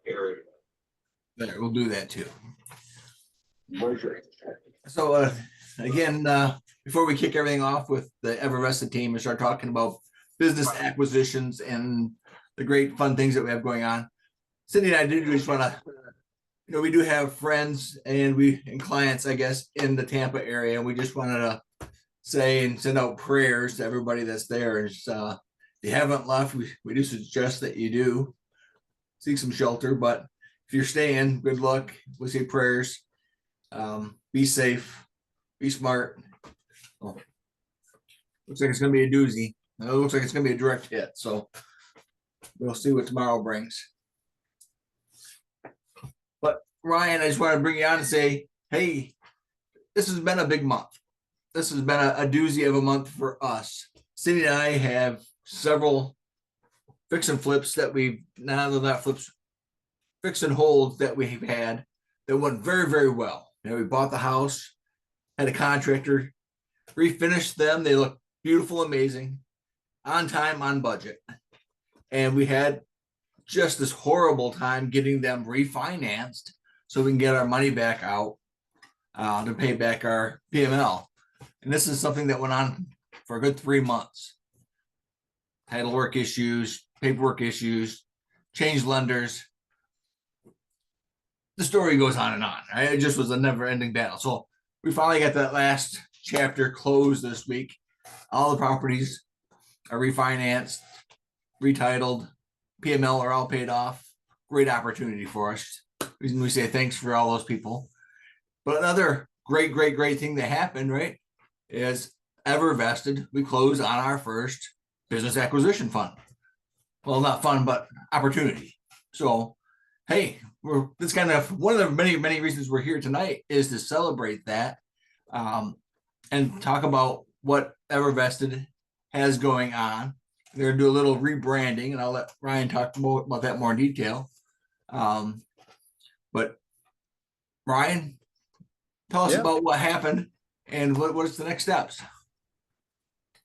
area. There, we'll do that too. Merger. So again, before we kick everything off with the Evervested team and start talking about business acquisitions and the great fun things that we have going on, Cindy and I do just want to, we do have friends and clients, I guess, in the Tampa area, and we just wanted to say and send out prayers to everybody that's there. And if you haven't left, we do suggest that you do seek some shelter, but if you're staying, good luck. We say prayers. Be safe, be smart. Oh, looks like it's going to be a doozy. It looks like it's going to be a direct hit. So we'll see what tomorrow brings. But Ryan, I just want to bring you on and say, hey, this has been a big month. This has been a doozy of a month for us. Cindy and I have several fix and flips that fix and holds that we've had that went very, very well. We bought the house, had a contractor refinish them. They look beautiful, amazing, on time, on budget. And we had just this horrible time getting them refinanced so we can get our money back out to pay back our PML. And this is something that went on for a good 3 months. Title work issues, paperwork issues, changed lenders. The story goes on and on. Right? It just was a never-ending battle. So we finally got that last chapter closed this week. All the properties are refinanced, retitled, PML are all paid off. Great opportunity for us. We say thanks for all those people. But another great thing that happened, right, is Evervested. We closed on our first business acquisition fund. Well, not fun, but opportunity. So, hey, it's kind of one of the many reasons we're here tonight is to celebrate that and talk about what Evervested has going on. They're going to do a little rebranding, and I'll let Ryan talk about that more in detail. But Ryan, tell us about what happened and what's the next steps.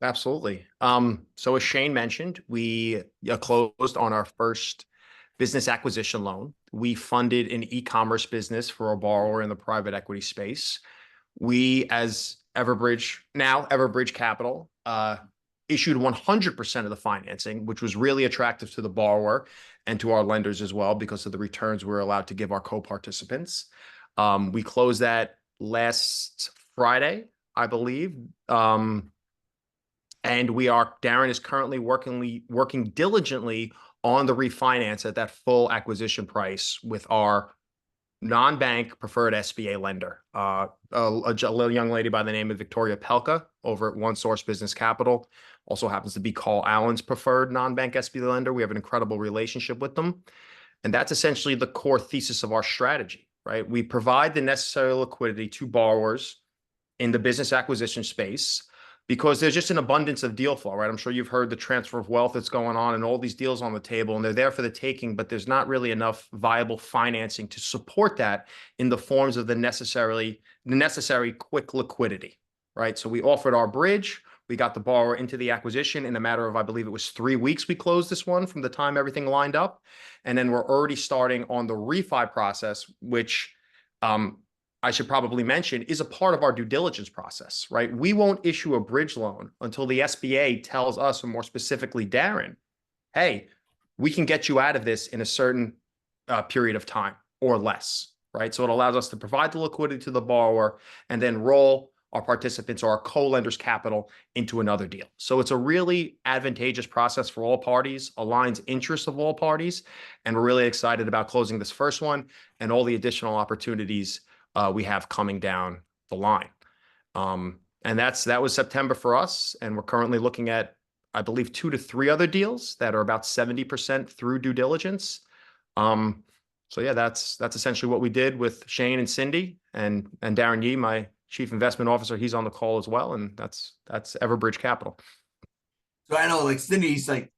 Absolutely. So as Shane mentioned, we closed on our first business acquisition loan. We funded an e-commerce business for a borrower in the private equity space. We, as EverBridge, now EverBridge Capital, issued 100% of the financing, which was really attractive to the borrower and to our lenders as well because of the returns we're allowed to give our co-participants. We closed that last Friday, I believe. And Darren is currently working diligently on the refinance at that full acquisition price with our non-bank preferred SBA lender, a little young lady by the name of Victoria Pelka over at One Source Business Capital. Also happens to be Carl Allen's preferred non-bank SBA lender. We have an incredible relationship with them. And that's essentially the core thesis of our strategy, right? We provide the necessary liquidity to borrowers in the business acquisition space because there's just an abundance of deal flow, right? I'm sure you've heard the transfer of wealth that's going on and all these deals on the table, and they're there for the taking, but there's not really enough viable financing to support that in the forms of the necessary quick liquidity, right? So we offered our bridge. We got the borrower into the acquisition in a matter of, I believe it was 3 weeks we closed this one from the time everything lined up. And then we're already starting on the refi process, which I should probably mention is a part of our due diligence process, right? We won't issue a bridge loan until the SBA tells us, or more specifically Darren, hey, we can get you out of this in a certain period of time or less, right? So it allows us to provide the liquidity to the borrower and then roll our participants or our co-lenders' capital into another deal. So it's a really advantageous process for all parties, aligns interests of all parties, and we're really excited about closing this first one and all the additional opportunities we have coming down the line. And that was September for us. And we're currently looking at, I believe, 2 to 3 other deals that are about 70% through due diligence. So yeah, that's essentially what we did with Shane and Cindy and Darren Yee, my Chief Investment Officer. He's on the call as well. And that's EverBridge Capital. So I know, like, Cindy's like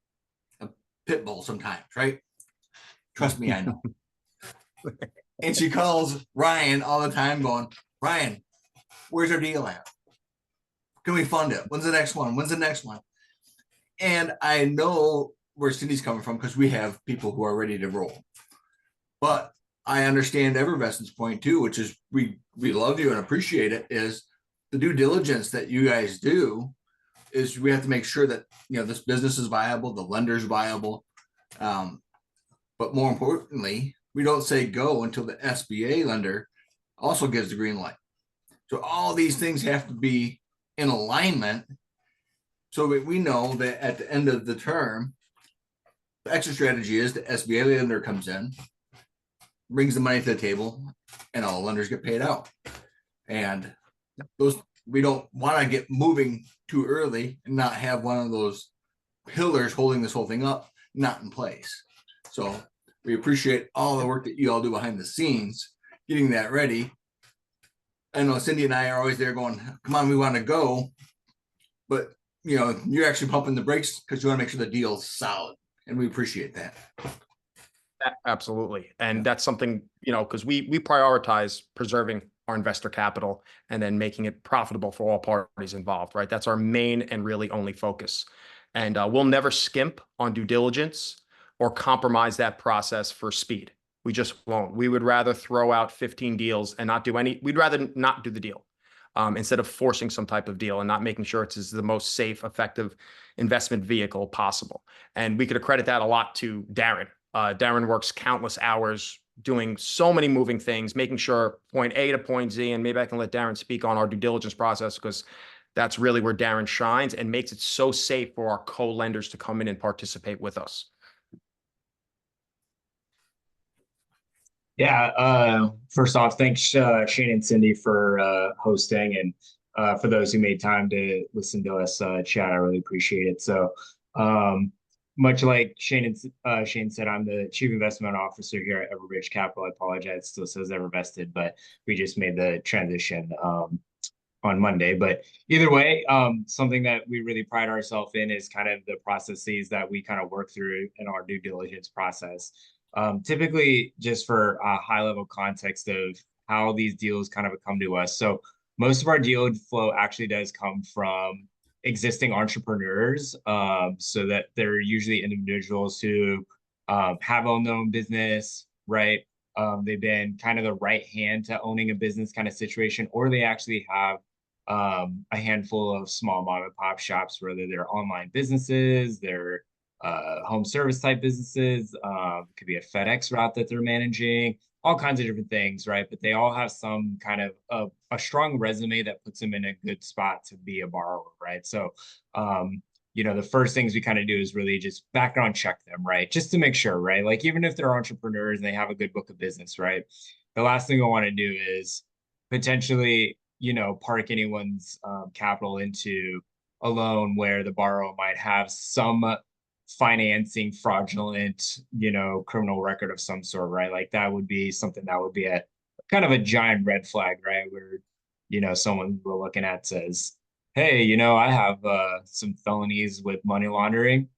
a pit bull sometimes, right? Trust me, I know. And she calls Ryan all the time going, Ryan, where's our deal at? Can we fund it? When's the next one? When's the next one? And I know where Cindy's coming from because we have people who are ready to roll. But I understand Evervested's point too, which is we love you and appreciate it, is the due diligence that you guys do is we have to make sure that, you know, this business is viable, the lender's viable. But more importantly, we don't say go until the SBA lender also gives the green light. So all these things have to be in alignment so that we know that at the end of the term, the exit strategy is the SBA lender comes in, brings the money to the table, and all the lenders get paid out. And those, we don't want to get moving too early and not have one of those pillars holding this whole thing up not in place. So we appreciate all the work that you all do behind the scenes, getting that ready. I know Cindy and I are always there going, come on, we want to go. But, you know, you're actually pumping the brakes because you want to make sure the deal is solid. And we appreciate that. Absolutely. And that's something, you know, because we prioritize preserving our investor capital and then making it profitable for all parties involved, right? That's our main and really only focus. And we'll never skimp on due diligence or compromise that process for speed. We just won't. We would rather throw out 15 deals and not do any, we'd rather not do the deal instead of forcing some type of deal and not making sure it's the most safe, effective investment vehicle possible. And we could accredit that a lot to Darren. Darren works countless hours doing so many moving things, making sure point A to point Z, and maybe I can let Darren speak on our due diligence process because that's really where Darren shines and makes it so safe for our co-lenders to come in and participate with us. Yeah, first off, thanks Shane and Cindy for hosting, and for those who made time to listen to us chat, I really appreciate it. So much like Shane said, I'm the Chief Investment Officer here at EverBridge Capital. I apologize, it still says Evervested, but we just made the transition on Monday. But either way, something that we really pride ourselves in is kind of the processes that we kind of work through in our due diligence process. Typically, just for a high level context of how these deals kind of come to us. So most of our deal flow actually does come from existing entrepreneurs. So that they're usually individuals who have owned their own business, right? They've been kind of the right hand to owning a business kind of situation, or they actually have a handful of small mom and pop shops, whether they're online businesses, they're home service type businesses, could be a FedEx route that they're managing, all kinds of different things, right? But they all have some kind of a strong resume that puts them in a good spot to be a borrower, right? So, you know, the first things we kind of do is really just background check them, right? Just to make sure, right? Like even if they're entrepreneurs and they have a good book of business, right? The last thing I want to do is potentially, you know, park anyone's capital into a loan where the borrower might have some financing fraudulent, you know, criminal record of some sort, right? Like that would be something that would be a kind of a giant red flag, right? Where, you know, someone we're looking at says, hey, you know, I have some felonies with money laundering,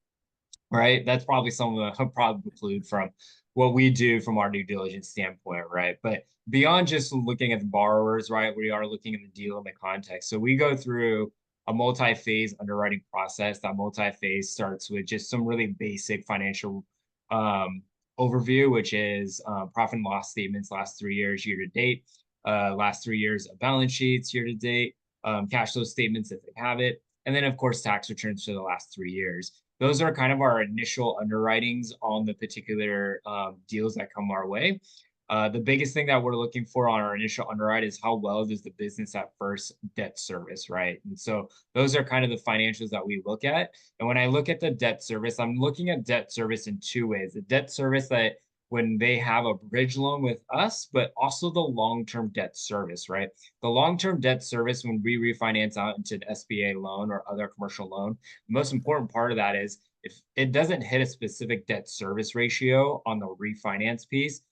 right? That's probably something that I'll probably include from what we do from our due diligence standpoint, right? But beyond just looking at the borrowers, right, we are looking at the deal in the context. So we go through a multi-phase underwriting process. That multi-phase starts with just some really basic financial overview, which is profit and loss statements last 3 years year to date, last 3 years of balance sheets year to date, cash flow statements if they have it, and then of course tax returns for the last 3 years. Those are kind of our initial underwritings on the particular deals that come our way. The biggest thing that we're looking for on our initial underwrite is how well does the business at first debt service, right? And so those are kind of the financials that we look at. And when I look at the debt service, I'm looking at debt service in two ways. The debt service that when they have a bridge loan with us, but also the long-term debt service, right? The long-term debt service, when we refinance out into an SBA loan or other commercial loan, the most important part of that is if it doesn't hit a specific debt service ratio on the refinance piece,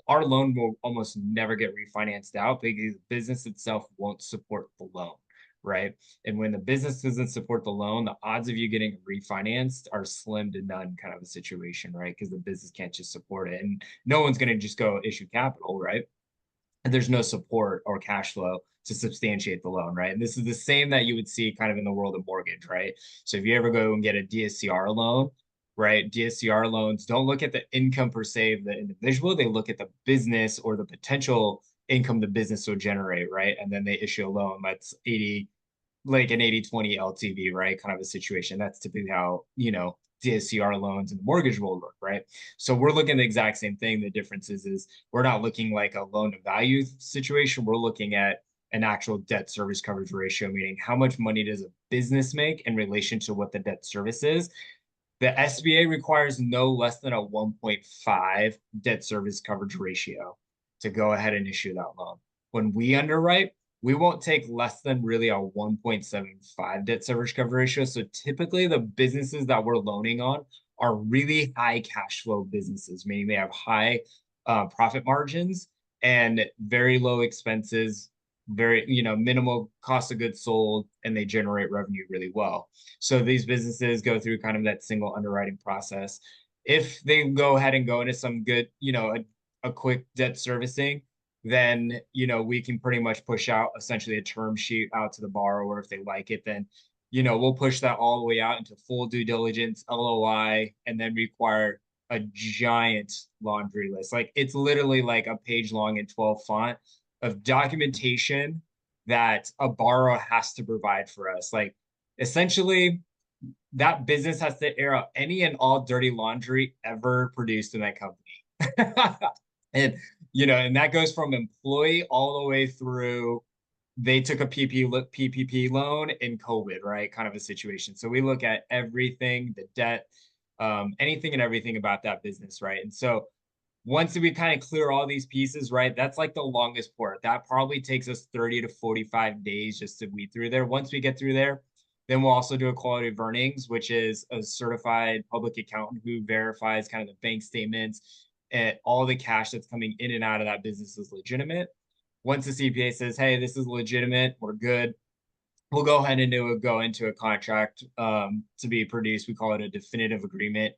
our loan will almost never get refinanced out because the business itself won't support the loan, right? And when the business doesn't support the loan, the odds of you getting refinanced are slim to none kind of a situation, right? Because the business can't just support it. And no one's going to just go issue capital, right? And there's no support or cash flow to substantiate the loan, right? And this is the same that you would see kind of in the world of mortgage, right? So if you ever go and get a DSCR loan, right? DSCR loans don't look at the income per se of the individual. They look at the business or the potential income the business will generate, right? And then they issue a loan that's 80, like an 80-20 LTV, right? Kind of a situation. That's typically how, DSCR loans and the mortgage will work, right? So we're looking at the exact same thing. The difference is we're not looking like a loan to value situation. We're looking at an actual debt service coverage ratio, meaning how much money does a business make in relation to what the debt service is. The SBA requires no less than a 1.5 debt service coverage ratio to go ahead and issue that loan. When we underwrite, we won't take less than really a 1.75 debt service coverage ratio. So typically the businesses that we're loaning on are really high cash flow businesses, meaning they have high profit margins and very low expenses, very, minimal cost of goods sold, and they generate revenue really well. So these businesses go through kind of that single underwriting process. If they go ahead and go into some good, a quick debt servicing, then, we can pretty much push out essentially a term sheet out to the borrower. If they like it, then, we'll push that all the way out into full due diligence, LOI, and then require a giant laundry list. Like it's literally like a page long in 12 font of documentation that a borrower has to provide for us. Like essentially that business has to air out any and all dirty laundry ever produced in that company. And, and that goes from employee all the way through, they took a PPP loan in COVID, right? Kind of a situation. So we look at everything, the debt, anything and everything about that business, right? And so once we kind of clear all these pieces, right, that's like the longest part. That probably takes us 30 to 45 days just to weed through there. Once we get through there, then we'll also do a quality of earnings, which is a certified public accountant who verifies kind of the bank statements and all the cash that's coming in and out of that business is legitimate. Once the CPA says, hey, this is legitimate, we're good, we'll go ahead and go into a contract to be produced. We call it a definitive agreement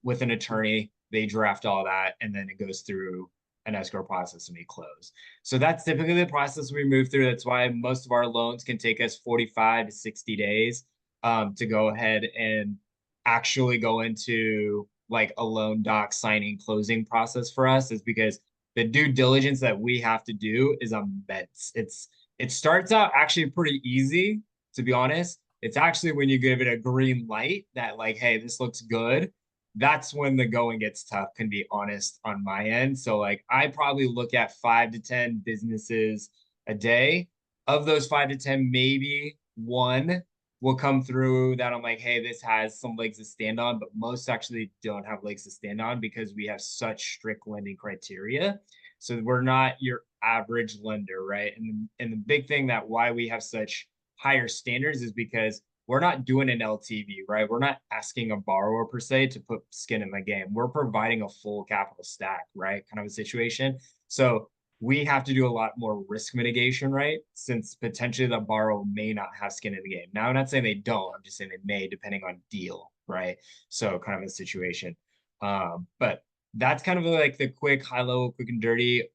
with an attorney. They draft all that, and then it goes through an escrow process and we close. So that's typically the process we move through. That's why most of our loans can take us 45 to 60 days to go ahead and actually go into like a loan doc signing closing process for us, is because the due diligence that we have to do is immense. It starts out actually pretty easy, to be honest. It's actually when you give it a green light that like, hey, this looks good, that's when the going gets tough, can be honest, on my end. So like I probably look at 5 to 10 businesses a day. Of those 5 to 10, maybe one will come through that I'm like, hey, this has some legs to stand on, but most actually don't have legs to stand on because we have such strict lending criteria. So we're not your average lender, right? And the big thing that why we have such higher standards is because we're not doing an LTV, right? We're not asking a borrower per se to put skin in the game. We're providing a full capital stack, right? Kind of a situation. So we have to do a lot more risk mitigation, right? Since potentially the borrower may not have skin in the game. Now, I'm not saying they don't, I'm just saying they may, depending on deal, right? So kind of a situation. But that's kind of like the quick, high level, quick and dirty,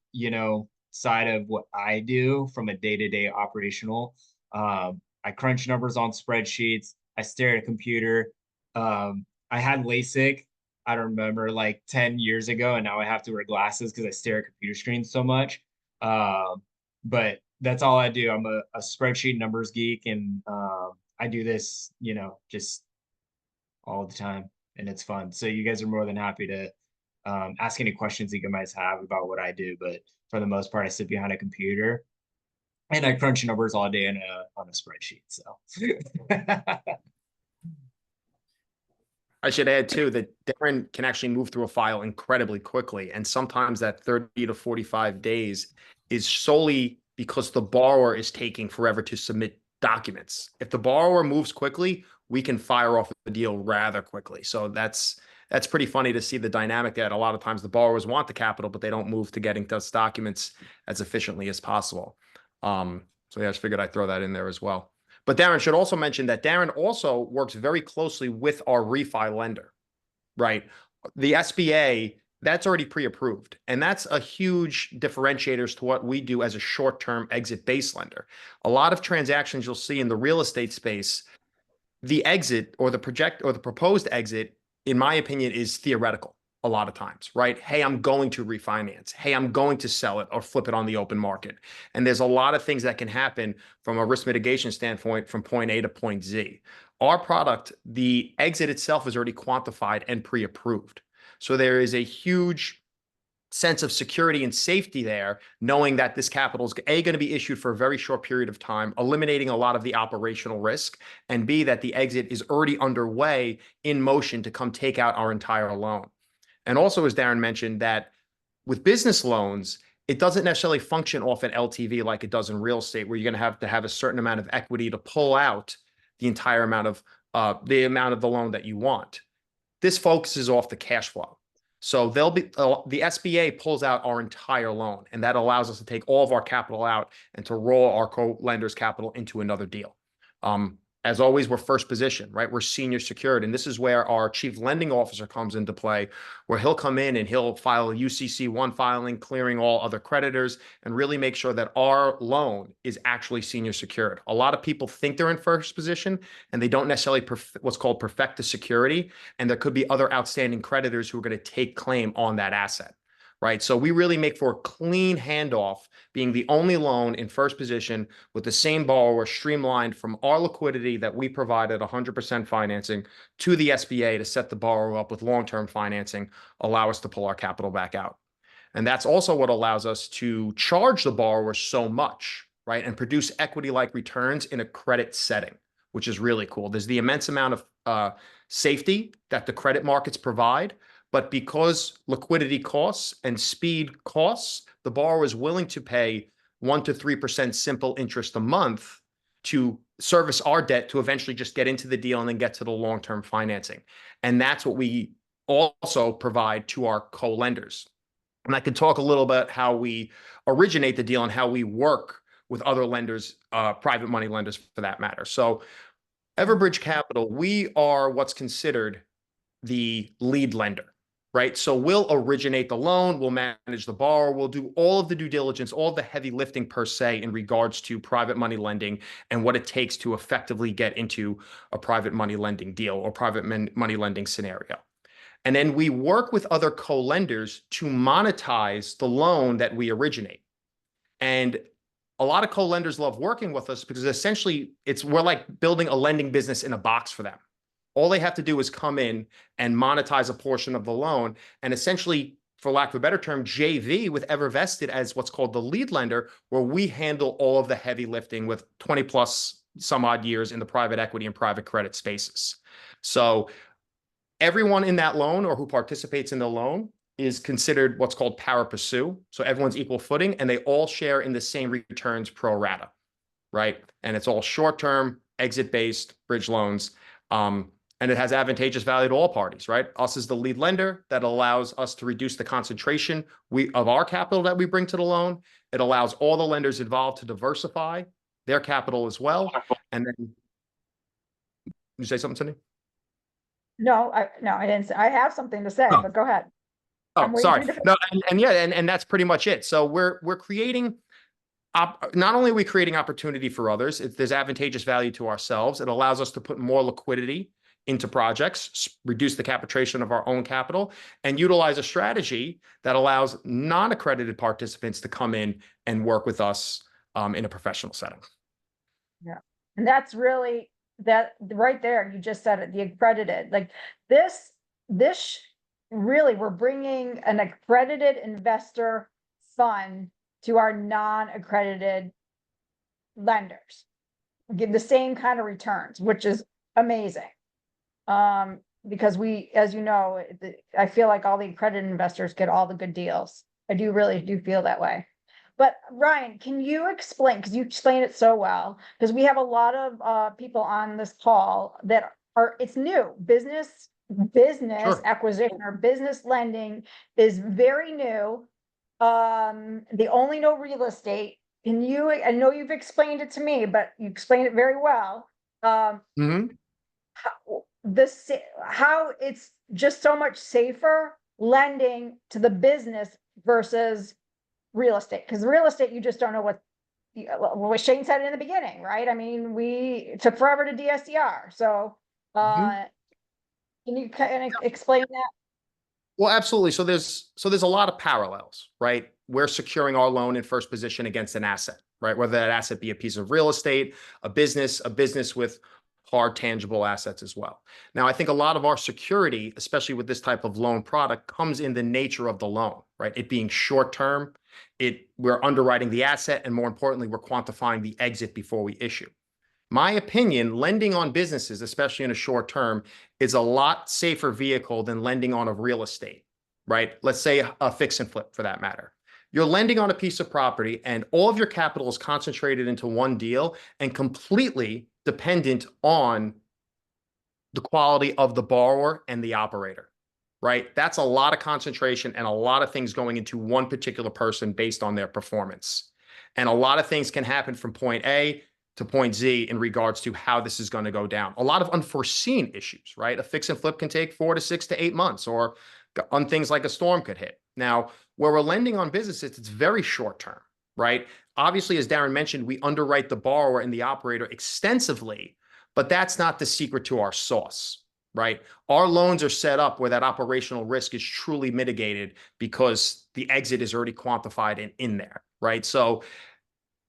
side of what I do from a day-to-day operational. I crunch numbers on spreadsheets. I stare at a computer. I had LASIK, I don't remember, like 10 years ago, and now I have to wear glasses because I stare at computer screens so much. But that's all I do. I'm a spreadsheet numbers geek, and I do this, just all the time, and it's fun. So you guys are more than happy to ask any questions you guys have about what I do. But for the most part, I sit behind a computer and I crunch numbers all day on a spreadsheet. So I should add too that Darren can actually move through a file incredibly quickly. And sometimes that 30 to 45 days is solely because the borrower is taking forever to submit documents. If the borrower moves quickly, we can fire off the deal rather quickly. So that's pretty funny to see the dynamic that a lot of times the borrowers want the capital, but they don't move to getting those documents as efficiently as possible. So yeah, I just figured I'd throw that in there as well. But Darren should also mention that Darren also works very closely with our refi lender, right? The SBA, that's already pre-approved. And that's a huge differentiator to what we do as a short-term exit-based lender. A lot of transactions you'll see in the real estate space, the exit or the proposed exit in my opinion, is theoretical a lot of times, right? Hey, I'm going to refinance. Hey, I'm going to sell it or flip it on the open market. And there's a lot of things that can happen from a risk mitigation standpoint from point A to point Z. Our product, the exit itself is already quantified and pre-approved. So there is a huge sense of security and safety there, knowing that this capital is A, going to be issued for a very short period of time, eliminating a lot of the operational risk, and B, that the exit is already underway in motion to come take out our entire loan. And also, as Darren mentioned, that with business loans, it doesn't necessarily function off an LTV like it does in real estate, where you're going to have a certain amount of equity to pull out the entire amount of the loan that you want. This focuses off the cash flow. So they'll be the SBA pulls out our entire loan, and that allows us to take all of our capital out and to roll our co-lenders' capital into another deal. As always, we're first position, right? We're senior secured. And this is where our chief lending officer comes into play, where he'll come in and he'll file a UCC1 filing, clearing all other creditors, and really make sure that our loan is actually senior secured. A lot of people think they're in first position, and they don't necessarily what's called perfect the security. And there could be other outstanding creditors who are going to take claim on that asset. Right. So we really make for a clean handoff, being the only loan in first position with the same borrower streamlined from our liquidity that we provide at 100% financing to the SBA to set the borrower up with long-term financing, allow us to pull our capital back out. And that's also what allows us to charge the borrower so much, right, and produce equity-like returns in a credit setting, which is really cool. There's the immense amount of safety that the credit markets provide. But because liquidity costs and speed costs, the borrower is willing to pay 1 to 3% simple interest a month to service our debt to eventually just get into the deal and then get to the long-term financing. And that's what we also provide to our co-lenders. And I can talk a little about how we originate the deal and how we work with other lenders, private money lenders for that matter. So EverBridge Capital, we are what's considered the lead lender. Right. So we'll originate the loan, we'll manage the borrower, we'll do all of the due diligence, all of the heavy lifting per se in regards to private money lending and what it takes to effectively get into a private money lending deal or private money lending scenario. And then we work with other co-lenders to monetize the loan that we originate. And a lot of co-lenders love working with us because essentially we're like building a lending business in a box for them. All they have to do is come in and monetize a portion of the loan and essentially, for lack of a better term, JV with Evervested as what's called the lead lender, where we handle all of the heavy lifting with 20 plus some odd years in the private equity and private credit spaces. So everyone in that loan or who participates in the loan is considered what's called pari passu. So everyone's equal footing and they all share in the same returns pro rata, right? And it's all short-term, exit-based bridge loans. And it has advantageous value to all parties, right? Us as the lead lender, that allows us to reduce the concentration of our capital that we bring to the loan. It allows all the lenders involved to diversify their capital as well. And then, you say something, Cindy? No, I didn't. I have something to say, but go ahead. Oh, sorry. No, and that's pretty much it. So we're creating. Not only are we creating opportunity for others, there's advantageous value to ourselves. It allows us to put more liquidity into projects, reduce the capitalization of our own capital, and utilize a strategy that allows non-accredited participants to come in and work with us in a professional setting. Yeah. And that's really that right there. You just said it, the accredited, like this really, we're bringing an accredited investor fund to our non-accredited lenders, give the same kind of returns, which is amazing. Because we, as you know, I feel like all the accredited investors get all the good deals. I really do feel that way. But Ryan, can you explain, because you explained it so well, because we have a lot of people on this call that it's new. Business Sure. acquisition or business lending is very new. They only know real estate. I know you've explained it to me, but you explained it very well. How it's just so much safer lending to the business versus real estate, because real estate, you just don't know what Shane said in the beginning, right? I mean, it took forever to DSCR. So can Can you kind of explain that? Well, absolutely. So there's a lot of parallels, right? We're securing our loan in first position against an asset, right? Whether that asset be a piece of real estate, a business with hard tangible assets as well. Now, I think a lot of our security, especially with this type of loan product, comes in the nature of the loan, right? It being short term, we're underwriting the asset, and more importantly, we're quantifying the exit before we issue. My opinion, lending on businesses, especially in a short term, is a lot safer vehicle than lending on a real estate, right? Let's say a fix and flip for that matter. You're lending on a piece of property and all of your capital is concentrated into one deal and completely dependent on the quality of the borrower and the operator, right? That's a lot of concentration and a lot of things going into one particular person based on their performance. And a lot of things can happen from point A to point Z in regards to how this is going to go down. A lot of unforeseen issues, right? A fix and flip can take 4 to 6 to 8 months, or on things like a storm could hit. Now, where we're lending on businesses, it's very short term, right? Obviously, as Darren mentioned, we underwrite the borrower and the operator extensively, but that's not the secret to our sauce, right? Our loans are set up where that operational risk is truly mitigated because the exit is already quantified and in there, right? So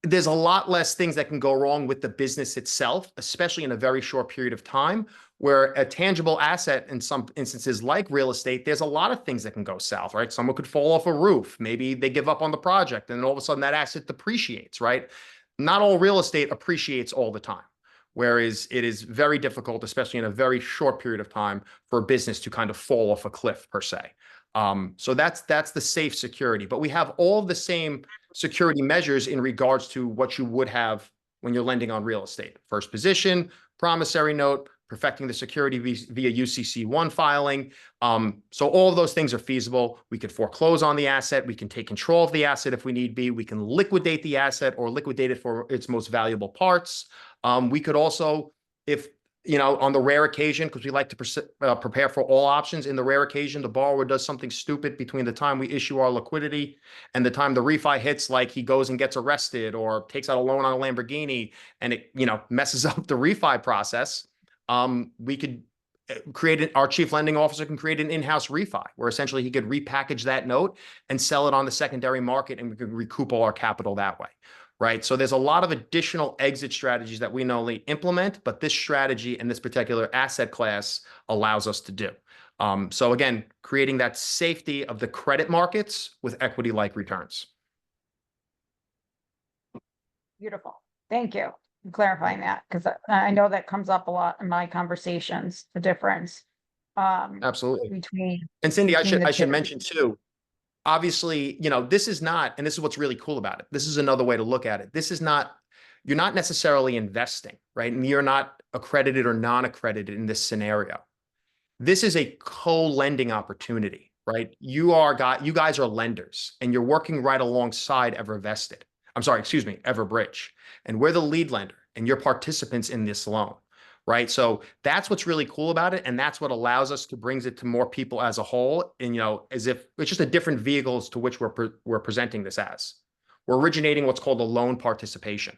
there's a lot less things that can go wrong with the business itself, especially in a very short period of time, where a tangible asset in some instances like real estate, there's a lot of things that can go south, right? Someone could fall off a roof. Maybe they give up on the project and then all of a sudden that asset depreciates, right? Not all real estate appreciates all the time. Whereas it is very difficult, especially in a very short period of time, for a business to kind of fall off a cliff per se. So that's the safe security, but we have all the same security measures in regards to what you would have when you're lending on real estate. First position, promissory note, perfecting the security via UCC1 filing. So all of those things are feasible. We could foreclose on the asset. We can take control of the asset if we need be. We can liquidate the asset or liquidate it for its most valuable parts. We could also, if on the rare occasion, because we like to prepare for all options, in the rare occasion, the borrower does something stupid between the time we issue our liquidity and the time the refi hits, like he goes and gets arrested or takes out a loan on a Lamborghini and it, messes up the refi process. We could our chief lending officer can create an in-house refi where essentially he could repackage that note and sell it on the secondary market and we could recoup all our capital that way. Right. So there's a lot of additional exit strategies that we not only implement, but this strategy and this particular asset class allows us to do. So again, creating that safety of the credit markets with equity-like returns. Beautiful. Thank you for clarifying that, because I know that comes up a lot in my conversations, the difference. Absolutely. Between. And Cindy, I should two. mention too, obviously, this is not, and this is what's really cool about it. This is another way to look at it. You're not necessarily investing, right? And you're not accredited or non-accredited in this scenario. This is a co-lending opportunity, right? You guys are lenders and you're working right alongside EverBridge. And we're the lead lender and you're participants in this loan. Right. So that's what's really cool about it. And that's what allows us to brings it to more people as a whole. And, as if it's just a different vehicles to which we're presenting this as. We're originating what's called a loan participation.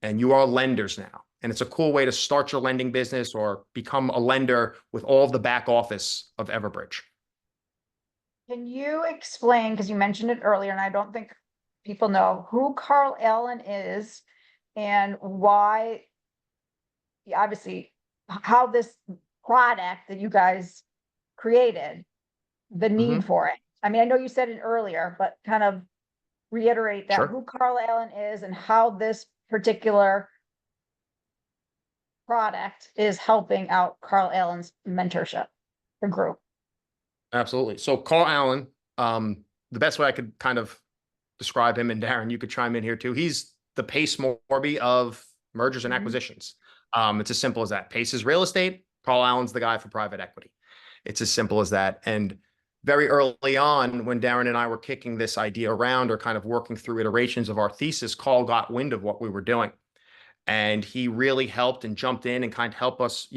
And you are lenders now. And it's a cool way to start your lending business or become a lender with all of the back office of EverBridge. Can you explain, because you mentioned it earlier, and I don't think people know who Carl Allen is and why, obviously, how this product that you guys created, the need for it. I mean, I know you said it earlier, but kind of reiterate that, Sure. Who Carl Allen is and how this particular product is helping out Carl Allen's mentorship, the group. Absolutely. So Carl Allen, the best way I could kind of describe him, and Darren, you could chime in here too. He's the Pace Morby of mergers and acquisitions. It's as simple as that. Pace is real estate. Carl Allen's the guy for private equity. It's as simple as that. And very early on, when Darren and I were kicking this idea around or kind of working through iterations of our thesis, Carl got wind of what we were doing. And he really helped and jumped in and kind of helped us,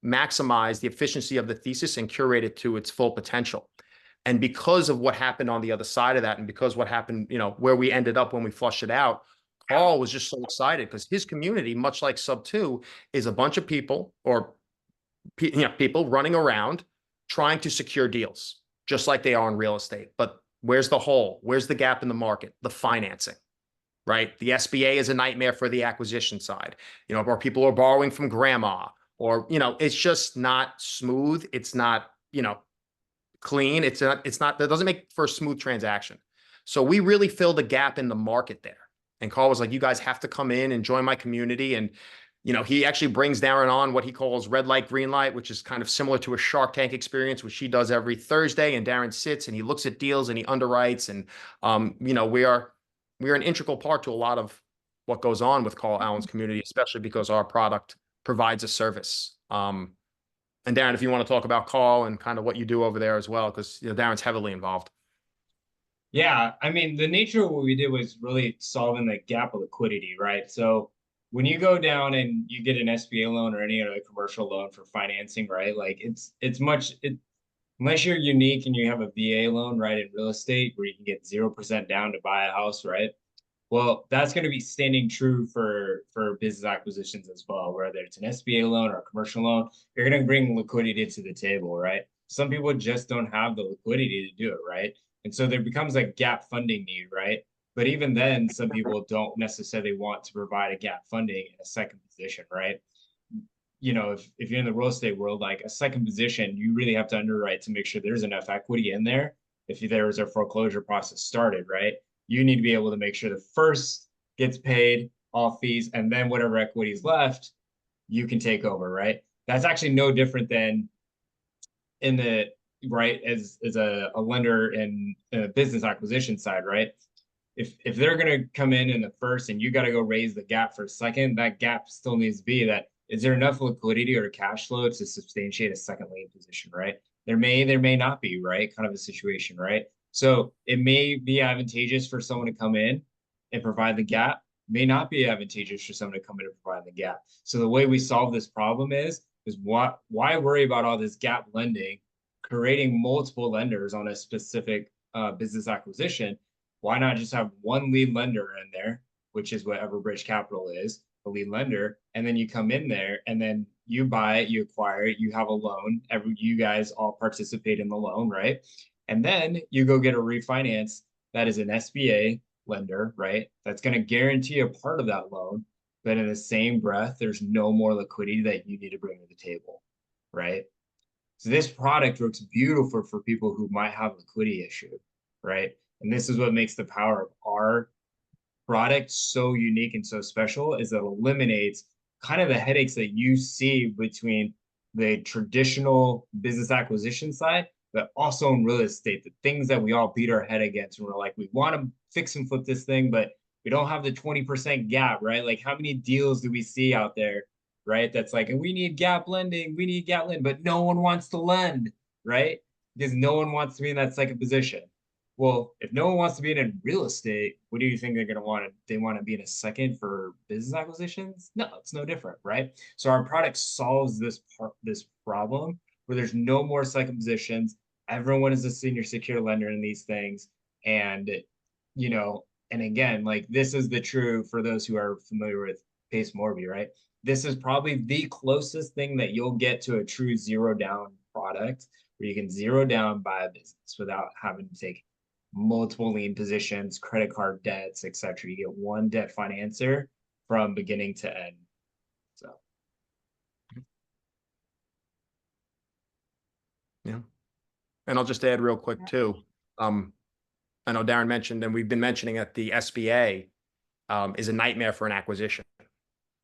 maximize the efficiency of the thesis and curate it to its full potential. And because of what happened on the other side of that, and because what happened, where we ended up when we flushed it out, Carl was just so excited because his community, much like Sub 2, is a bunch of people or people running around trying to secure deals, just like they are in real estate. But where's the hole? Where's the gap in the market? The financing, right? The SBA is a nightmare for the acquisition side, or people are borrowing from grandma, or, it's just not smooth. It's not, clean. It's not, that doesn't make for a smooth transaction. So we really filled a gap in the market there. And Carl was like, you guys have to come in and join my community. And, he actually brings Darren on what he calls red light, green light, which is kind of similar to a Shark Tank experience, which he does every Thursday. And Darren sits and he looks at deals and he underwrites. And, we are an integral part to a lot of what goes on with Carl Allen's community, especially because our product provides a service. And Darren, if you want to talk about Carl and kind of what you do over there as well, because Darren's heavily involved. Yeah, I mean, the nature of what we did was really solving the gap of liquidity, right? So when you go down and you get an SBA loan or any other commercial loan for financing, right? Like unless you're unique and you have a VA loan, right, in real estate where you can get 0% down to buy a house, right? Well, that's going to be standing true for business acquisitions as well, whether it's an SBA loan or a commercial loan. You're going to bring liquidity to the table, right? Some people just don't have the liquidity to do it, right? And so there becomes a gap funding need, right? But even then, some people don't necessarily want to provide a gap funding in a second position, right? If you're in the real estate world, like a second position, you really have to underwrite to make sure there's enough equity in there if there was a foreclosure process started, right? You need to be able to make sure the first gets paid, all fees, and then whatever equity is left, you can take over, right? That's actually no different than as a lender in a business acquisition side, right? If they're going to come in the first and you got to go raise the gap for a second, that gap still needs to be that, is there enough liquidity or cash flow to substantiate a second lien position, right? There may not be, right? Kind of a situation, right? So it may be advantageous for someone to come in and provide the gap, may not be advantageous for someone to come in and provide the gap. So the way we solve this problem is why worry about all this gap lending, creating multiple lenders on a specific business acquisition? Why not just have one lead lender in there, which is what EverBridge Capital is, a lead lender, and then you come in there and then you buy it, you acquire it, you have a loan, you guys all participate in the loan, right? And then you go get a refinance that is an SBA lender, right? That's going to guarantee a part of that loan, but in the same breath, there's no more liquidity that you need to bring to the table, right? So this product works beautiful for people who might have a liquidity issue, right? And this is what makes the power of our product so unique and so special, is that it eliminates kind of the headaches that you see between the traditional business acquisition side, but also in real estate, the things that we all beat our head against. And we're like, we want to fix and flip this thing, but we don't have the 20% gap, right? Like how many deals do we see out there, right? That's like, and we need gap lending, but no one wants to lend, right? Because no one wants to be in that second position. Well, if no one wants to be in real estate, what do you think they're going to want? They want to be in a second for business acquisitions? No, it's no different, right? So our product solves this problem where there's no more second positions. Everyone is a senior secured lender in these things. And, and again, like this is the true for those who are familiar with Pace Morby, right? This is probably the closest thing that you'll get to a true zero down product where you can zero down, buy a business without having to take multiple lien positions, credit card debts, etc. You get one debt financer from beginning to end. So, yeah. And I'll just add real quick too. I know Darren mentioned, and we've been mentioning that the SBA is a nightmare for an acquisition,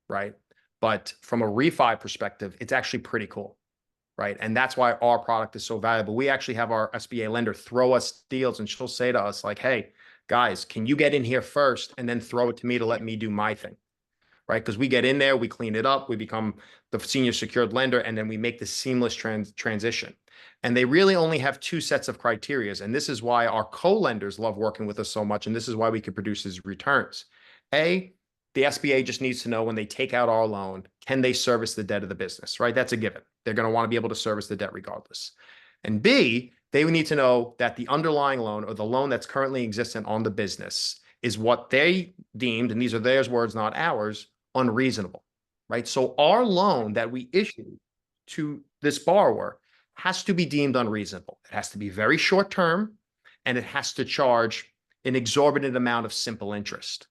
right? But from a refi perspective, it's actually pretty cool. Right. And that's why our product is so valuable. We actually have our SBA lender throw us deals and she'll say to us like, hey, guys, can you get in here first and then throw it to me to let me do my thing? Right. Because we get in there, we clean it up, we become the senior secured lender, and then we make the seamless transition. And they really only have two sets of criteria. And this is why our co-lenders love working with us so much. And this is why we can produce these returns. A, the SBA just needs to know when they take out our loan, can they service the debt of the business, right? That's a given. They're going to want to be able to service the debt regardless. And B, they would need to know that the underlying loan or the loan that's currently existent on the business is what they deemed, and these are their words, not ours, unreasonable, right? So our loan that we issue to this borrower has to be deemed unreasonable. It has to be very short term, and it has to charge an exorbitant amount of simple interest.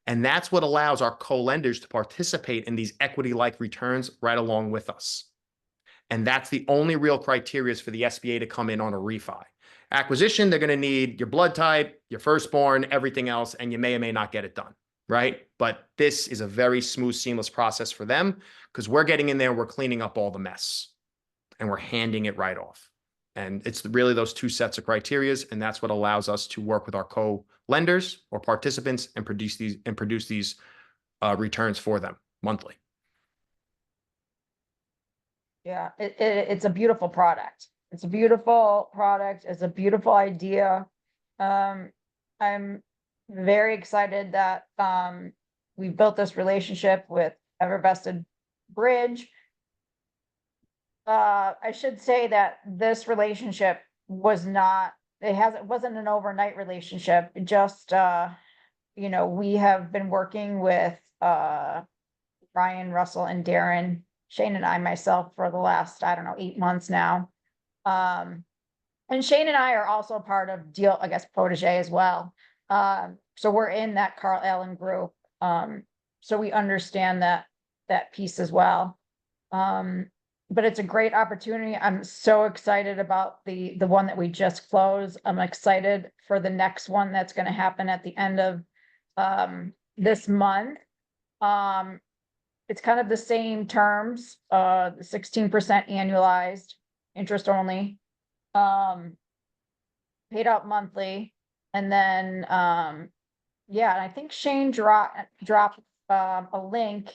And that's what allows our co-lenders to participate in these equity-like returns right along with us. And that's the only real criteria for the SBA to come in on a refi. Acquisition, they're going to need your blood type, your firstborn, everything else, and you may or may not get it done, right? But this is a very smooth, seamless process for them because we're getting in there, we're cleaning up all the mess, and we're handing it right off. And it's really those two sets of criterias, and that's what allows us to work with our co-lenders or participants and produce these returns for them monthly. Yeah, it's a beautiful product. It's a beautiful product. It's a beautiful idea. I'm very excited that we built this relationship with Evervested Bridge. I should say that this relationship wasn't an overnight relationship. It just you know, we have been working with Ryan, Russell, and Darren, Shane and I myself for the last, I don't know, 8 months now. And Shane and I are also part of Deal, I guess, Protege as well. So we're in that Carl Allen group. So we understand that piece as well. But it's a great opportunity. I'm so excited about the one that we just closed. I'm excited for the next one that's going to happen at the end of this month. It's kind of the same terms, 16% annualized, interest only, paid out monthly. And then, yeah, and I think Shane dropped a link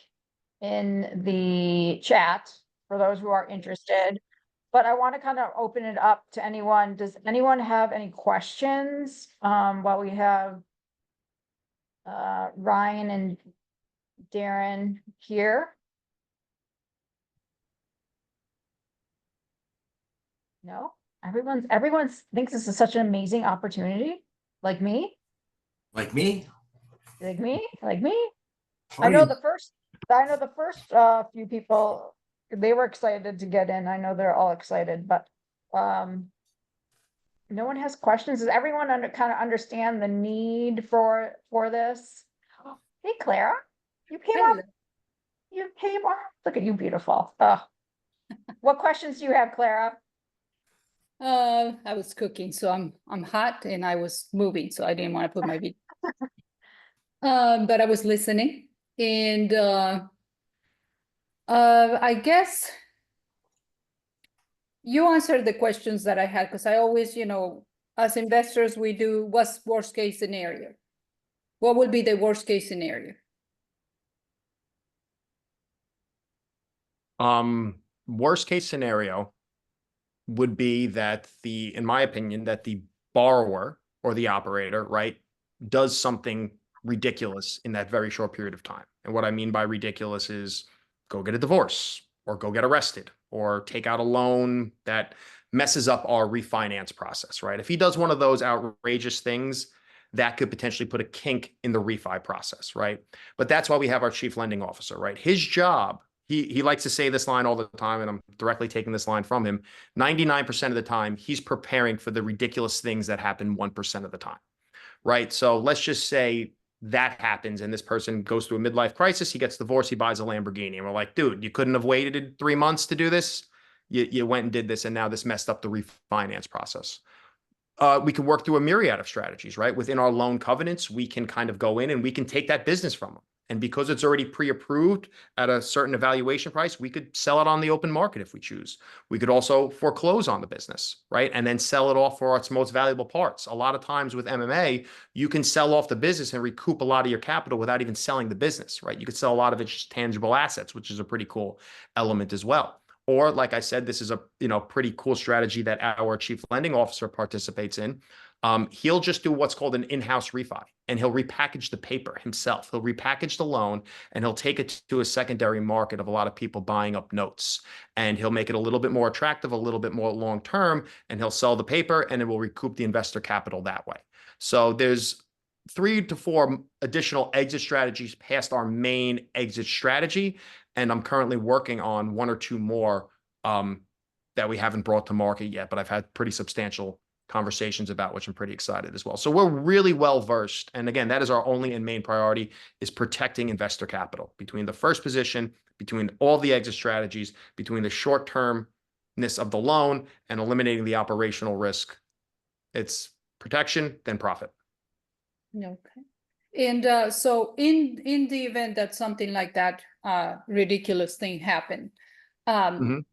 in the chat for those who are interested. But I want to kind of open it up to anyone. Does anyone have any questions while we have Ryan and Darren here? No, everyone thinks this is such an amazing opportunity. Like me, Like me? like me. How I know you- the first few people, they were excited to get in. I know they're all excited, but no one has questions. Does everyone kind of understand the need for this? Hey, Clara, you came up. You came up. Look at you, beautiful. What questions do you have, Clara? I was cooking, so I'm hot and I was moving, so I didn't want to put my video. But I was listening, and I guess you answered the questions that I had, because I always, you know, as investors, we do what's worst case scenario. What would be the worst case scenario? Worst case scenario would be that in my opinion, that the borrower or the operator, right, does something ridiculous in that very short period of time. And what I mean by ridiculous is go get a divorce or go get arrested or take out a loan that messes up our refinance process, right? If he does one of those outrageous things, that could potentially put a kink in the refi process, right? But that's why we have our chief lending officer, right? His job, he likes to say this line all the time, and I'm directly taking this line from him. 99% of the time, he's preparing for the ridiculous things that happen 1% of the time, right? So let's just say that happens and this person goes through a midlife crisis, he gets divorced, he buys a Lamborghini, and we're like, dude, you couldn't have waited 3 months to do this. You went and did this, and now this messed up the refinance process. We can work through a myriad of strategies, right? Within our loan covenants, we can kind of go in and we can take that business from them. And because it's already pre-approved at a certain evaluation price, we could sell it on the open market if we choose. We could also foreclose on the business, right? And then sell it off for its most valuable parts. A lot of times with MMA, you can sell off the business and recoup a lot of your capital without even selling the business, right? You could sell a lot of its tangible assets, which is a pretty cool element as well. Or like I said, this is a pretty cool strategy that our chief lending officer participates in. He'll just do what's called an in-house refi, and he'll repackage the paper himself. He'll repackage the loan, and he'll take it to a secondary market of a lot of people buying up notes. And he'll make it a little bit more attractive, a little bit more long-term, and he'll sell the paper, and it will recoup the investor capital that way. So there's 3 to 4 additional exit strategies past our main exit strategy. And I'm currently working on 1 or 2 more that we haven't brought to market yet, but I've had pretty substantial conversations about, which I'm pretty excited as well. So we're really well versed. And again, that is our only and main priority, is protecting investor capital between the first position, between all the exit strategies, between the short-termness of the loan and eliminating the operational risk. It's protection, then profit. Okay. And so in the event that something like that ridiculous thing happened, Mhm.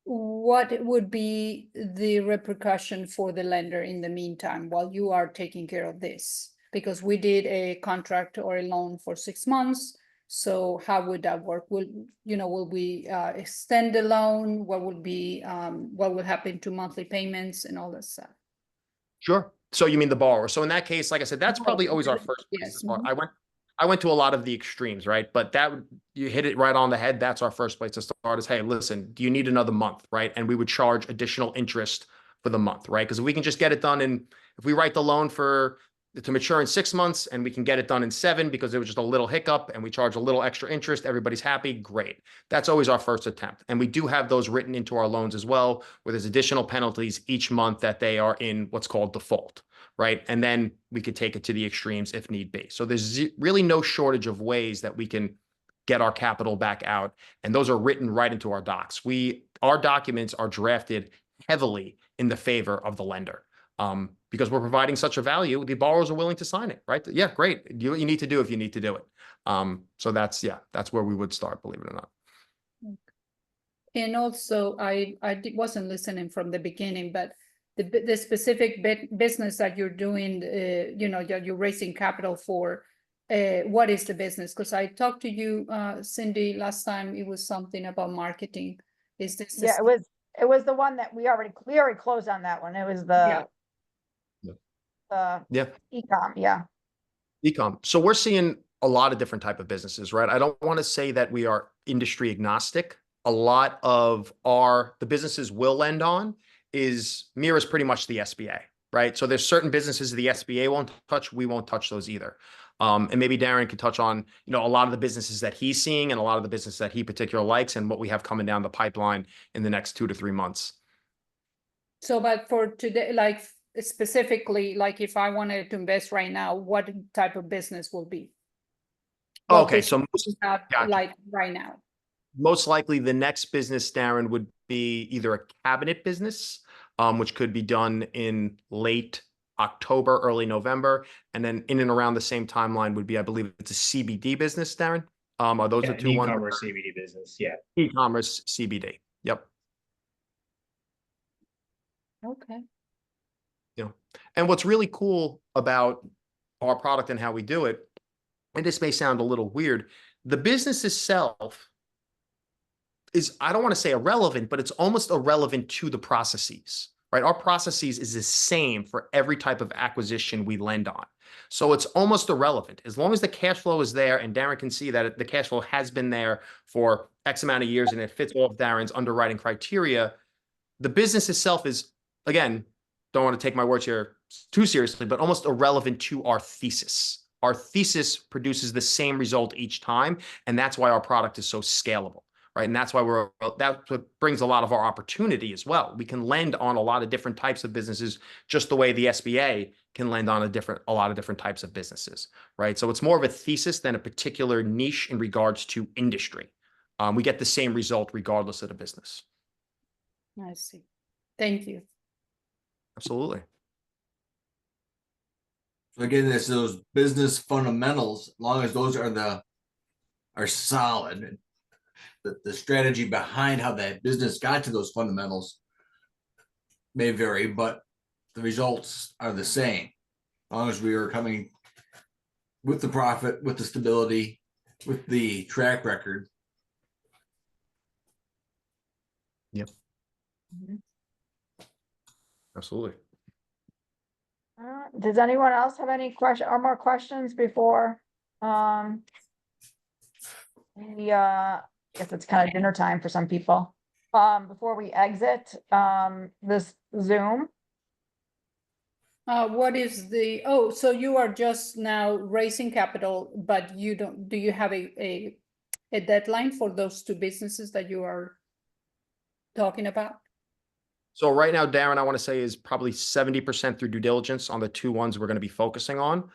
what would be the repercussion for the lender in the meantime while you are taking care of this? Because we did a contract or a loan for 6 months. So how would that work? Will we extend the loan? What will happen to monthly payments and all that stuff? Sure. So you mean the borrower. So in that case, like I said, that's Oh, probably always our first place yes, to start. mhm. I went to a lot of the extremes, right? But you hit it right on the head. That's our first place to start is, hey, listen, do you need another month, right? And we would charge additional interest for the month, right? Because if we can just get it done if we write the loan to mature in 6 months and we can get it done in 7 because it was just a little hiccup and we charge a little extra interest, everybody's happy, great. That's always our first attempt. And we do have those written into our loans as well, where there's additional penalties each month that they are in what's called default, right? And then we could take it to the extremes if need be. So there's really no shortage of ways that we can get our capital back out. And those are written right into our docs. Our documents are drafted heavily in the favor of the lender. Because we're providing such a value, the borrowers are willing to sign it, right? Yeah, great. Do what you need to do if you need to do it. So that's where we would start, believe it or not. And also, I wasn't listening from the beginning, but the specific business that you're doing, that you're raising capital for, what is the business? Because I talked to you, Cindy, last time. It was something about marketing. Is this? Yeah, it was the one that we already closed on that one. It was the Yeah. e-com, yeah. E-com. So we're seeing a lot of different type of businesses, right? I don't want to say that we are industry agnostic. A lot of the businesses we'll lend on mirrors pretty much the SBA, right? So there's certain businesses the SBA won't touch, we won't touch those either. And maybe Darren could touch on, a lot of the businesses that he's seeing and a lot of the business that he particularly likes and what we have coming down the pipeline in the next 2 to 3 months. So, but for today, like specifically, like if I wanted to invest right now, what type of business will be? What Okay, so business you have, gotcha. like right now? Most likely the next business, Darren, would be either a cabinet business, which could be done in late October, early November, and then in and around the same timeline would be, I believe it's a CBD business, Darren. Are those the two ones? E-commerce CBD business, yeah. E-commerce CBD. Yep. Okay. And what's really cool about our product and how we do it, and this may sound a little weird, the business itself is, I don't want to say irrelevant, but it's almost irrelevant to the processes, right? Our processes is the same for every type of acquisition we lend on. So it's almost irrelevant. As long as the cash flow is there and Darren can see that the cash flow has been there for X amount of years and it fits all of Darren's underwriting criteria, the business itself is, again, don't want to take my words here too seriously, but almost irrelevant to our thesis. Our thesis produces the same result each time, and that's why our product is so scalable, right? And that's why that's what brings a lot of our opportunity as well. We can lend on a lot of different types of businesses, just the way the SBA can lend on a lot of different types of businesses, right? So it's more of a thesis than a particular niche in regards to industry. We get the same result regardless of the business. I see. Thank you. Absolutely. So again, it's those business fundamentals, as long as those are solid. The strategy behind how that business got to those fundamentals may vary, but the results are the same. As long as we are coming with the profit, with the stability, with the track record. Yep. Absolutely. Does anyone else have any question or more questions before? Guess it's kind of dinner time for some people. Before we exit, this Zoom. What is so you are just now raising capital, but do you have a deadline for those 2 businesses that you are talking about? So right now, Darren, I want to say is probably 70% through due diligence on the two ones we're going to be focusing on.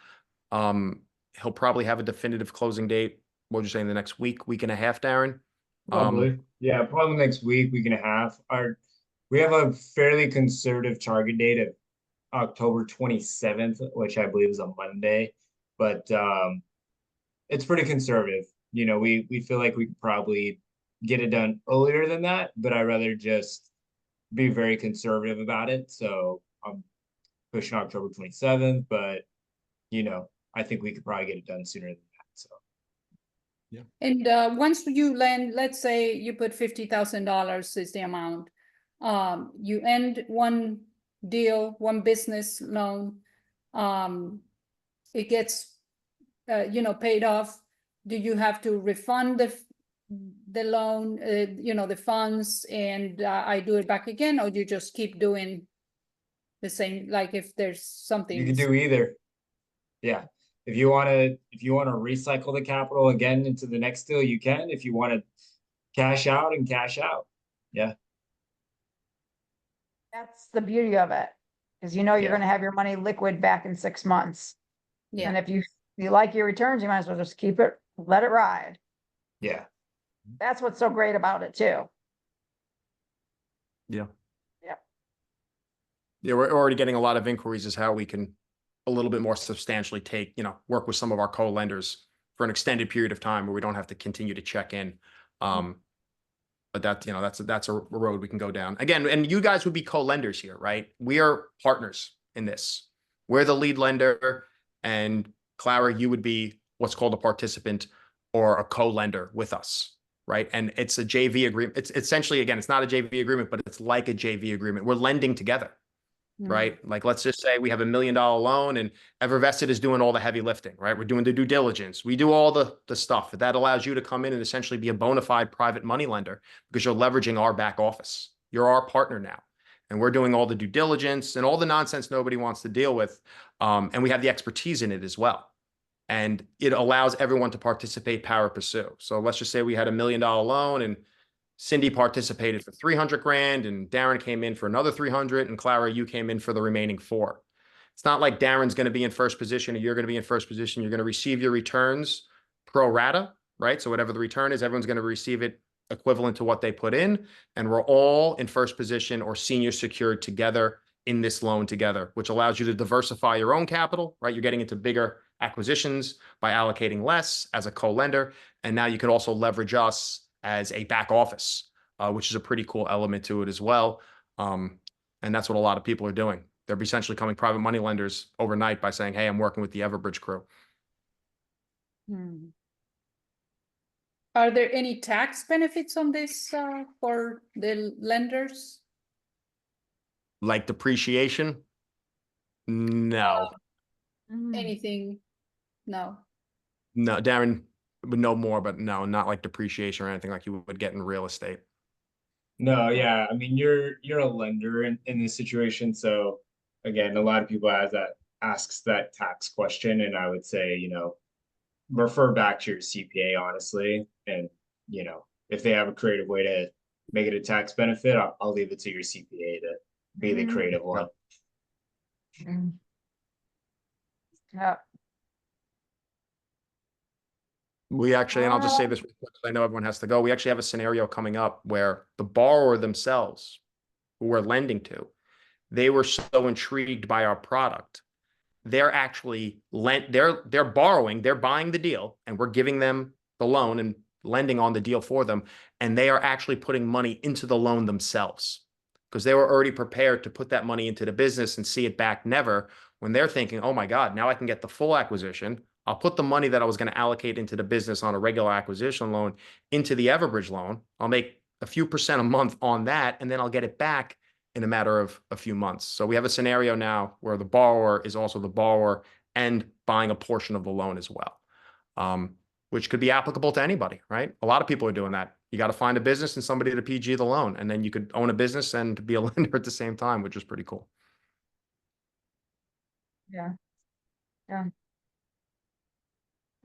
He'll probably have a definitive closing date. What would you say in the next week and a half, Darren? Probably. Yeah, probably next week and a half. We have a fairly conservative target date of October 27th, which I believe is a Monday, but it's pretty conservative. You know, we feel like we could probably get it done earlier than that, but I'd rather just be very conservative about it. So I'm pushing October 27th, but you know, I think we could probably get it done sooner than that. So And once you land, let's say you put $50,000 is the amount. You end one deal, one business loan. It gets, paid off. Do you have to refund the loan, the funds, and I do it back again, or you just keep doing the same? Like if there's something. you can do either. Yeah. If you want to recycle the capital again into the next deal, you can. If you want to cash out and cash out. Yeah. That's the beauty of it, because you're Yeah. gonna have your money liquid back in 6 months. Yeah. And if you like your returns, you might as well just keep it, let it ride. Yeah. That's what's so great about it too. Yeah. Yeah. Yeah, we're already getting a lot of inquiries as how we can a little bit more substantially work with some of our co-lenders for an extended period of time where we don't have to continue to check in. But that's a road we can go down again. And you guys would be co-lenders here, right? We are partners in this. We're the lead lender, and Clara, you would be what's called a participant or a co-lender with us, right? And it's a JV agreement. It's essentially, again, it's not a JV agreement, but it's like a JV agreement. We're lending together. Right? Like, let's just say we have $1 million loan and Evervested is doing all the heavy lifting, right? We're doing the due diligence. We do all the stuff that allows you to come in and essentially be a bona fide private money lender because you're leveraging our back office. You're our partner now. And we're doing all the due diligence and all the nonsense nobody wants to deal with. And we have the expertise in it as well. And it allows everyone to participate, power pursue. So let's just say we had $1 million loan and Cindy participated for 300 grand and Darren came in for another 300 and Clara, you came in for the remaining 4. It's not like Darren's going to be in first position or you're going to be in first position. You're going to receive your returns pro rata, right? So whatever the return is, everyone's going to receive it equivalent to what they put in. And we're all in first position or senior secured together in this loan together, which allows you to diversify your own capital, right? You're getting into bigger acquisitions by allocating less as a co-lender. And now you could also leverage us as a back office, which is a pretty cool element to it as well. And that's what a lot of people are doing. They're essentially becoming private money lenders overnight by saying, hey, I'm working with the EverBridge crew. Are there any tax benefits on this for the lenders? Like depreciation? No. Anything? No. No, Darren would know more, but no, not like depreciation or anything like you would get in real estate. No, yeah. I mean, you're a lender in this situation. So again, a lot of people asks that tax question, and I would say, refer back to your CPA, honestly. And, if they have a creative way to make it a tax benefit, I'll leave it to your CPA to be the creative one. Yeah. We actually, and I'll just say this, because I know everyone has to go. We actually have a scenario coming up where the borrower themselves, who we're lending to, they were so intrigued by our product. They're actually they're borrowing, they're buying the deal, and we're giving them the loan and lending on the deal for them. And they are actually putting money into the loan themselves because they were already prepared to put that money into the business and see it back never, when they're thinking, oh my God, now I can get the full acquisition. I'll put the money that I was going to allocate into the business on a regular acquisition loan into the EverBridge loan. I'll make a few percent a month on that, and then I'll get it back in a matter of a few months. So we have a scenario now where the borrower is also the borrower and buying a portion of the loan as well, which could be applicable to anybody, right? A lot of people are doing that. You got to find a business and somebody to PG the loan, and then you could own a business and be a lender at the same time, which is pretty cool. Yeah. Yeah.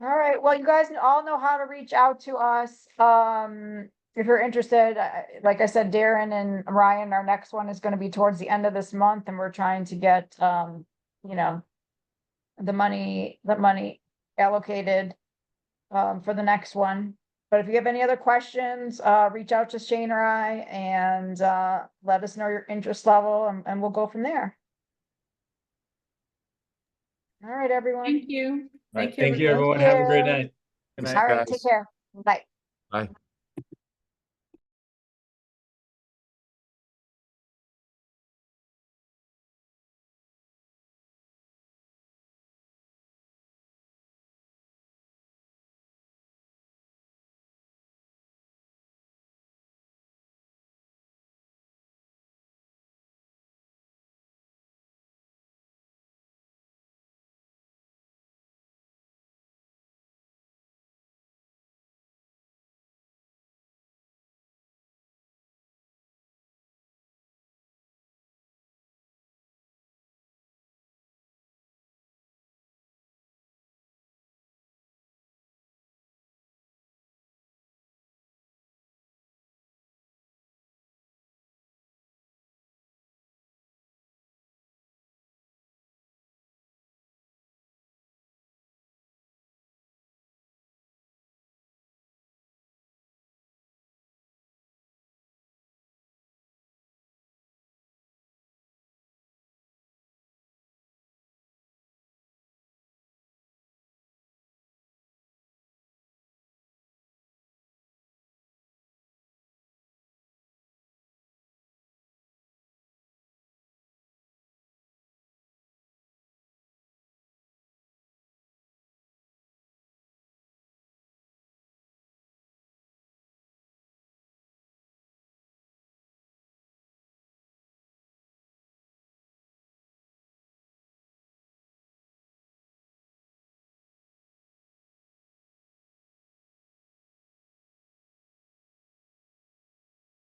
All right. Well, you guys all know how to reach out to us. if you're interested, like I said, Darren and Ryan, our next one is gonna be towards the end of this month, and we're trying to get, you know, the money allocated, for the next one. But if you have any other questions, reach out to Shane or I and, let us know your interest level and we'll go from there. All right, everyone. Thank you. All right, Thank you. thank you, everybody. everyone. Have a great you. night. Good All night, right, guys. take care. Bye. Bye.